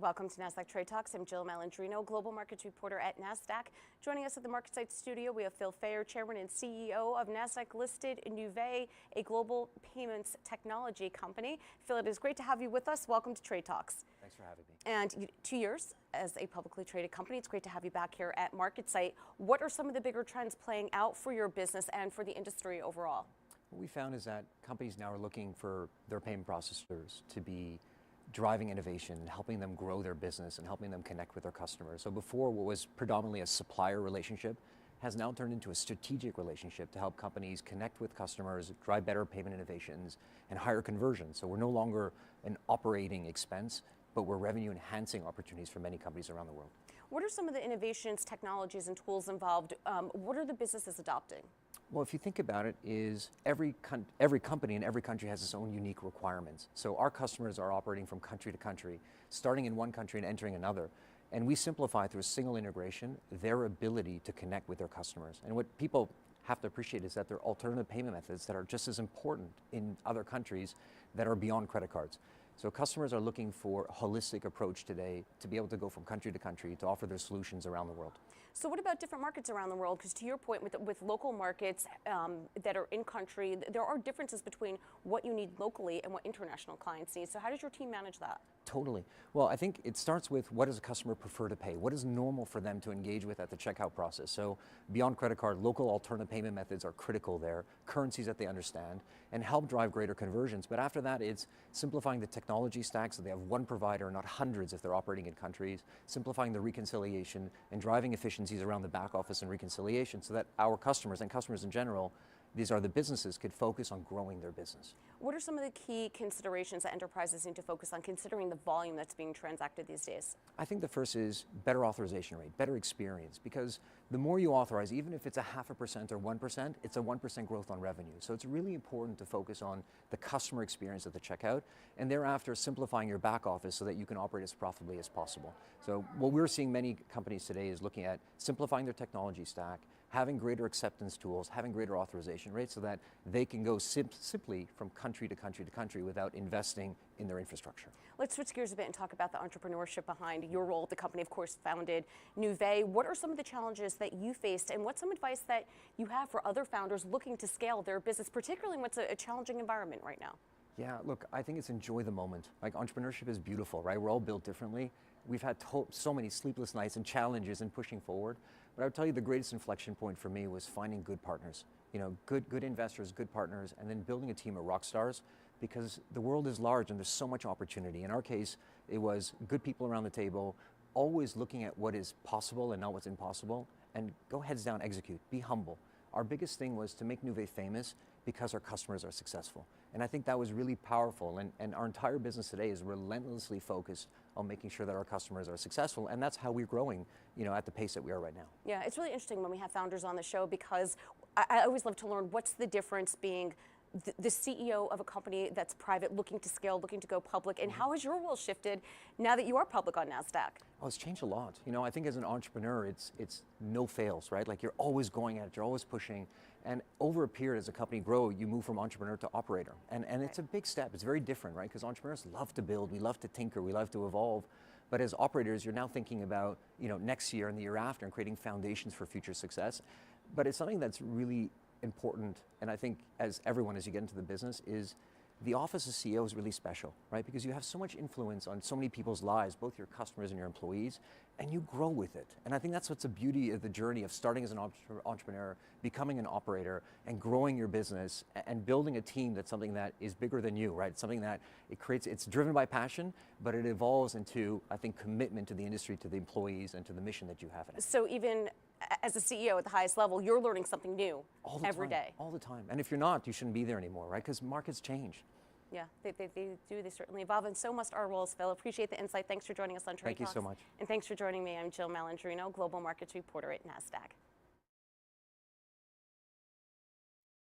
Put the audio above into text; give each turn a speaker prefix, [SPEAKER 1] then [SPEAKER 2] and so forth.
[SPEAKER 1] Welcome to Nasdaq Trade Talks. I'm Jill Malandrino, Global Markets Reporter at Nasdaq. Joining us at the MarketSite studio, we have Fayer, Chairman and CEO of Nasdaq-listed Nuvei, a global payments technology company. Phil, it is great to have you with us. Welcome to Trade Talks.
[SPEAKER 2] Thanks for having me.
[SPEAKER 1] And 2 years as a publicly traded company. It's great to have you back here at MarketSite. What are some of the bigger trends playing out for your business and for the industry overall?
[SPEAKER 2] What we found is that companies now are looking for their payment processors to be driving innovation and helping them grow their business and helping them connect with their customers. So before, what was predominantly a supplier relationship has now turned into a strategic relationship to help companies connect with customers, drive better payment innovations, and higher conversion. So we're no longer an operating expense, but we're revenue enhancing opportunities for many companies around the world.
[SPEAKER 1] What are some of the innovations, technologies, and tools involved? What are the businesses adopting?
[SPEAKER 2] Well, if you think about it, is every company in every country has its own unique requirements. So our customers are operating from country to country, starting in one country and entering another. And we simplify through a single integration their ability to connect with their customers. And what people have to appreciate is that there are alternative payment methods that are just as important in other countries that are beyond credit cards. So customers are looking for a holistic approach today to be able to go from country to country to offer their solutions around the world.
[SPEAKER 1] So what about different markets around the world? Because to your point, with local markets that are in country, there are differences between what you need locally and what international clients need. So how does your team manage that?
[SPEAKER 2] Totally. Well, I think it starts with what does a customer prefer to pay? What is normal for them to engage with at the checkout process? So beyond credit card, local alternative payment methods are critical there, currencies that they understand, and help drive greater conversions. But after that, it's simplifying the technology stack so they have one provider, not hundreds if they're operating in countries, simplifying the reconciliation and driving efficiencies around the back office and reconciliation so that our customers and customers in general, these are the businesses, could focus on growing their business.
[SPEAKER 1] What are some of the key considerations that enterprises need to focus on considering the volume that's being transacted these days?
[SPEAKER 2] I think the first is better authorization rate, better experience, because the more you authorize, even if it's a 0.5% or 1%, it's a 1% growth on revenue. So it's really important to focus on the customer experience at the checkout and thereafter simplifying your back office so that you can operate as profitably as possible. So what we're seeing many companies today is looking at simplifying their technology stack, having greater acceptance tools, having greater authorization rates so that they can go simply from country to country to country without investing in their infrastructure.
[SPEAKER 1] Let's switch gears a bit and talk about the entrepreneurship behind your role. The company, of course, founded Nuvei. What are some of the challenges that you faced, and what's some advice that you have for other founders looking to scale their business, particularly in what's a challenging environment right now?
[SPEAKER 2] Yeah, look, I think it's enjoy the moment. Like, entrepreneurship is beautiful, right? We're all built differently. We've had so many sleepless nights and challenges in pushing forward. But I would tell you the greatest inflection point for me was finding good partners. You know, good investors, good partners, and then building a team of rock stars, because the world is large and there's so much opportunity. In our case, it was good people around the table, always looking at what is possible and not what's impossible, and go heads down, execute, be humble. Our biggest thing was to make Nuvei famous because our customers are successful. And I think that was really powerful. And our entire business today is relentlessly focused on making sure that our customers are successful. And that's how we're growing, you know, at the pace that we are right now.
[SPEAKER 1] Yeah, it's really interesting when we have founders on the show, because I always love to learn what's the difference being the CEO of a company that's private, looking to scale, looking to go public, and how has your role shifted now that you are public on Nasdaq?
[SPEAKER 2] Oh, it's changed a lot. You know, I think as an entrepreneur, it's no fails, right? Like, you're always going at it, you're always pushing. And over a period as a company grow, you move from entrepreneur to operator. And it's a big step. It's very different, right? Because entrepreneurs love to build, we love to tinker, we love to evolve. But as operators, you're now thinking about, you know, next year and the year after and creating foundations for future success. But it's something that's really important, and I think as everyone, as you get into the business, is the office of CEO is really special, right? Because you have so much influence on so many people's lives, both your customers and your employees, and you grow with it. And I think that's what's the beauty of the journey of starting as an entrepreneur, becoming an operator, and growing your business, and building a team that's something that is bigger than you, right? It's something that it's driven by passion, but it evolves into, I think, commitment to the industry, to the employees, and to the mission that you have in it.
[SPEAKER 1] So even as a CEO at the highest level, you're learning something new every day.
[SPEAKER 2] All the time. And if you're not, you shouldn't be there anymore, right? Because markets change.
[SPEAKER 1] Yeah, they do. They certainly evolve, and so must our roles, Phil. Appreciate the insight. Thanks for joining us on Trade Talks.
[SPEAKER 2] Thank you so much.
[SPEAKER 1] And thanks for joining me. I'm Jill Malandrino, Global Markets Reporter at Nasdaq.